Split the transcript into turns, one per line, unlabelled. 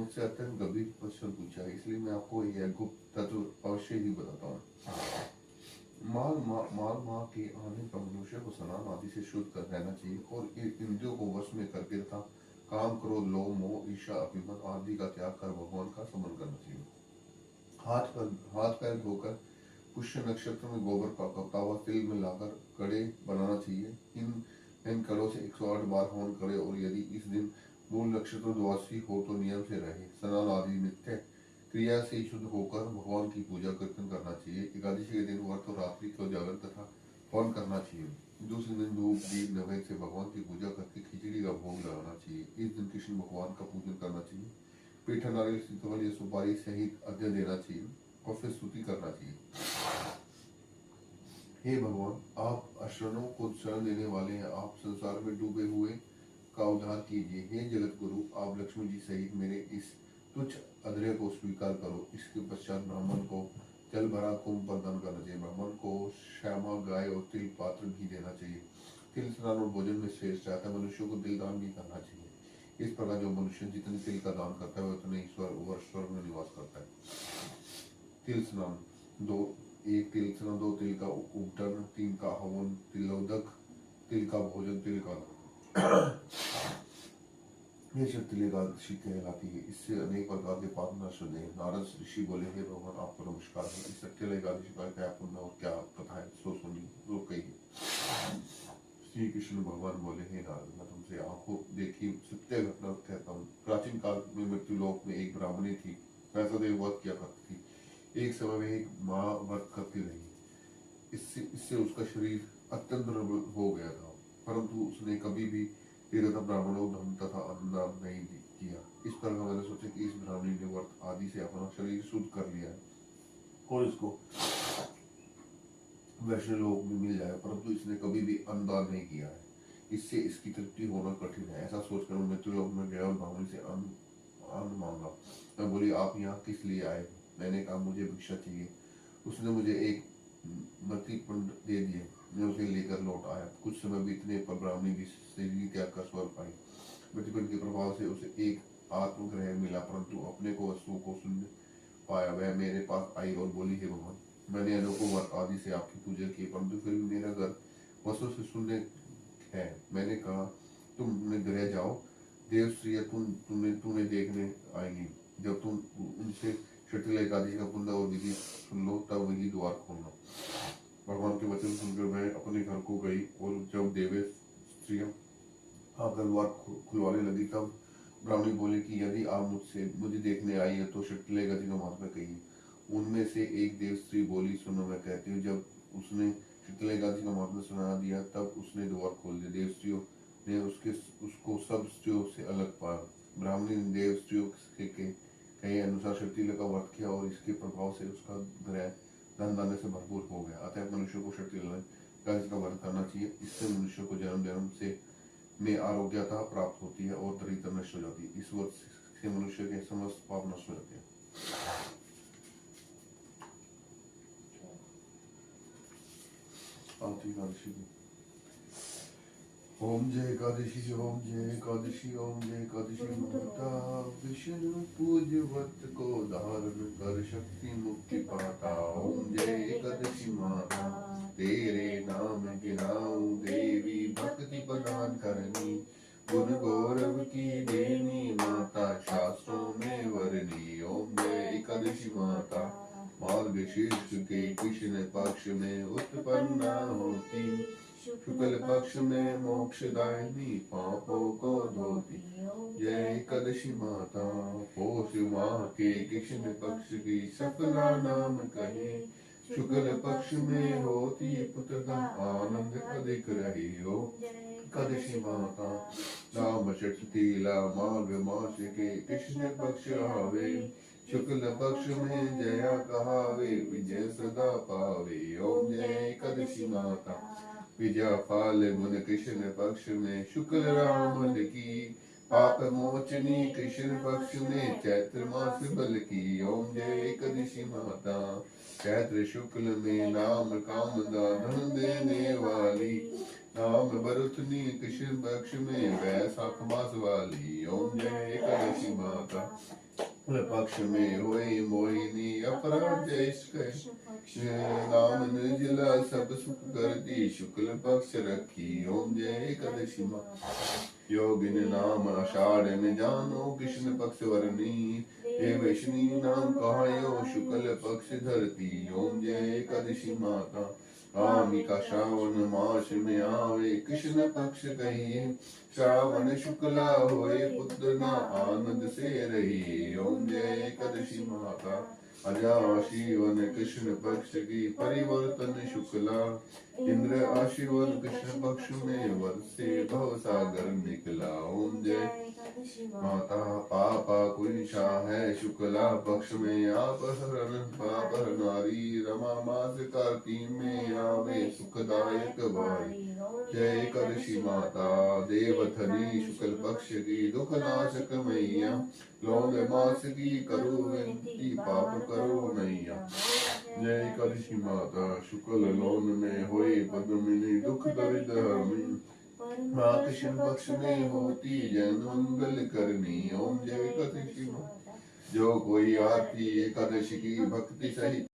मुझसे अत्यंत गंभीर प्रश्न पूछा है, इसलिए मैं आपको यह गुप्त तत्व अवश्य ही बताता हूँ। माल के आने पर मनुष्य को स्नान आदि से शुद्ध कर रहना चाहिए और इंद्रियों को वश में करके तथा काम, क्रोध, लोभ, मोह, ईर्ष्या, अभिमान आदि का त्याग कर भगवान का स्मरण करना चाहिए। हाथ पैर धोकर पुष्य नक्षत्र में गोबर का हुआ तिल में लाकर कड़े बनाना चाहिए। इन कड़ों से 108 बार हवन करे और यदि इस दिन मूल नक्षत्र द्वादशी हो तो नियम से रहे। स्नान आदि नित्य क्रिया से शुद्ध होकर भगवान की पूजा कीर्तन करना चाहिए। एकादशी के दिन व्रत और रात्रि को जागरण तथा हवन करना चाहिए। दूसरे दिन धूप दीप नैवेद्य से भगवान की पूजा करके खिचड़ी का भोग लगाना चाहिए। इस दिन कृष्ण भगवान का पूजन करना चाहिए। पीठा, नारियल, सीताफल या सुपारी सहित अर्घ्य देना चाहिए और फिर स्तुति करना चाहिए। हे भगवान, आप अशरणों को शरण देने वाले हैं। आप संसार में डूबे हुए का उद्धार कीजिए। हे जगत गुरु, आप लक्ष्मण जी सहित मेरे इस तुच्छ अध्रय को स्वीकार करो। इसके पश्चात ब्राह्मण को जल भरा कुंभ प्रदान करना चाहिए। ब्राह्मण को श्यामा गाय और तिल पात्र भी देना चाहिए। तिल स्नान और भोजन में श्रेष्ठ है। मनुष्यों को तिल दान भी करना चाहिए। इस प्रकार जो मनुष्य जितने तिल का दान करता है उतने ईश्वर स्वर्ग में निवास करता है। तिल स्नान दो एक तिल स्नान, 2 तिल का उपटन, 3 का हवन, तिलोदक, तिल का भोजन, तिल का दान। ये सब तिल एकादशी कहलाती है। इससे अनेक प्रकार के पाप नष्ट होते हैं। नारद ऋषि बोले, हे भगवान, आपको नमस्कार है। इस तिल एकादशी का क्या पुण्य और क्या कथा है, सो सुनिए, वो कहिए। श्री कृष्ण भगवान बोले, हे नारद, मैं तुमसे आंखों देखी सत्य घटना कहता हूँ। प्राचीन काल में मृत्यु लोक में एक ब्राह्मणी थी। वैसा देव व्रत किया करती थी। एक समय में एक माँ व्रत करती रही। इससे उसका शरीर अत्यंत दुर्बल हो गया था, परंतु उसने कभी भी ब्राह्मणों धन तथा अन्नदान नहीं किया। इस प्रकार मैंने सोचा कि इस ब्राह्मणी ने व्रत आदि से अपना शरीर शुद्ध कर लिया है और इसको वैष्णव लोक में मिल जाए, परंतु इसने कभी भी अन्नदान नहीं किया है। इससे इसकी तृप्ति होना कठिन है। ऐसा सोचकर मैं मृत्यु लोक में गया और ब्राह्मणी से अन्न मांगा। मैं बोली, आप यहाँ किस लिए आए? मैंने कहा, मुझे भिक्षा चाहिए। उसने मुझे एक मृत्यु पिंड दे दिए। मैं उसे लेकर लौट आया। कुछ समय बीतने पर ब्राह्मणी भी शरीर त्याग कर स्वर्ग पाई। मृत्यु पिंड के प्रभाव से उसे एक आत्मग्रह मिला, परंतु अपने को वस्तुओं को सुन पाया। वह मेरे पास आई और बोली, हे भगवान, मैंने अनोखो व्रत आदि से आपकी पूजा की, परंतु फिर भी मेरा घर वस्तु से शून्य है। मैंने कहा, तुम अपने गृह जाओ, देव स्त्रियां तुम्हें देखने आएंगी। जब तुम उनसे शीतल एकादशी का पुण्य और विधि सुन लो, तब वही द्वार खोलना। भगवान के वचन सुनकर वह अपने घर को गई और जब देवे स्त्रियां आकर द्वार खुलवाने लगी, तब ब्राह्मणी बोले कि यदि आप मुझे देखने आई है तो शीतल एकादशी का महात्म्य कहिए। उनमें से एक देव स्त्री बोली, सुनो, मैं कहती हूँ। जब उसने शीतल एकादशी का महात्म्य सुना दिया, तब उसने द्वार खोल दिया। देव स्त्रियों ने उसको सब स्त्रियों से अलग पाया। ब्राह्मणी ने देव स्त्रियों के कहे अनुसार शीतल का व्रत किया और इसके प्रभाव से उसका गृह धन धान्य से भरपूर हो गया। अतः मनुष्य को शीतल एकादशी का व्रत करना चाहिए। इससे मनुष्य को जन्म जन्म से में आरोग्यता प्राप्त होती है और दरिद्रता नष्ट हो जाती है। इस व्रत से मनुष्य के समस्त पाप नष्ट हो जाते हैं। ओम जय एकादशी, ओम जय एकादशी, ओम जय एकादशी माता। विष्णु पूज्य व्रत को धारण कर शक्ति मुक्ति पाता। ओम जय एकादशी माता, तेरे नाम गिनाऊं देवी, भक्ति प्रदान करनी, गुण गौरव की देनी माता, शास्त्रों में वरनी। ओम जय एकादशी माता, मार्गशीर्ष के कृष्ण पक्ष में उत्पन्ना होती, शुक्ल पक्ष में मोक्षदायिनी, पापों को धोती। जय एकादशी माता, पौष माह के कृष्ण पक्ष की सकला नाम कहे, शुक्ल पक्ष में होती पुत्रदा, आनंद अधिक रही हो। एकादशी माता, नाम षष्ठीला माघ मास के कृष्ण पक्ष आवे, शुक्ल पक्ष में जया कहावे, विजय सदा पावे। ओम जय एकादशी माता, विजय फाल गुण कृष्ण पक्ष में शुक्ल राम की, पाप मोचनी कृष्ण पक्ष में चैत्र मास बल की। ओम जय एकादशी माता, चैत्र शुक्ल में नाम कामदा धन देने वाली, नाम बरुतनी कृष्ण पक्ष में वैशाख मास वाली। ओम जय एकादशी माता, पक्ष में हुई मोहिनी अपराध राम निर्जला सब सुख करती शुक्ल पक्ष रखी ओम जय एकादशी माता। योगिन नाम आषाढ़ में जानो कृष्ण पक्ष वरनी हे वैष्णी नाम कहायो शुक्ल पक्ष धरती ओम जय एकादशी माता। आमी का श्रावण मास में आवे कृष्ण पक्ष कहिए श्रावण शुक्ला होए पुत्र न आनंद से रही ओम जय एकादशी माता। अजाशीवन कृष्ण पक्ष की परिवर्तन शुक्ला इंद्र आशीवन कृष्ण पक्ष में वर्षे भव सागर निकला ओम जय माता। पापा कुंशा है शुक्ला पक्ष में आप हरण पाप नारी रमा मास कार्तिक में आवे सुखदायक बारी जय एकादशी माता। देवथनी शुक्ल पक्ष की दुख नाशक मैया लौंग मास की करो विनती पाप करो नैया जय एकादशी माता। शुक्ल लौन में होए पद्मिनी दुख दरिद्र हरणी माँ कृष्ण पक्ष में होती जन मंगल करनी ओम जय एकादशी माता। जो कोई आरती एकादशी की भक्ति सहित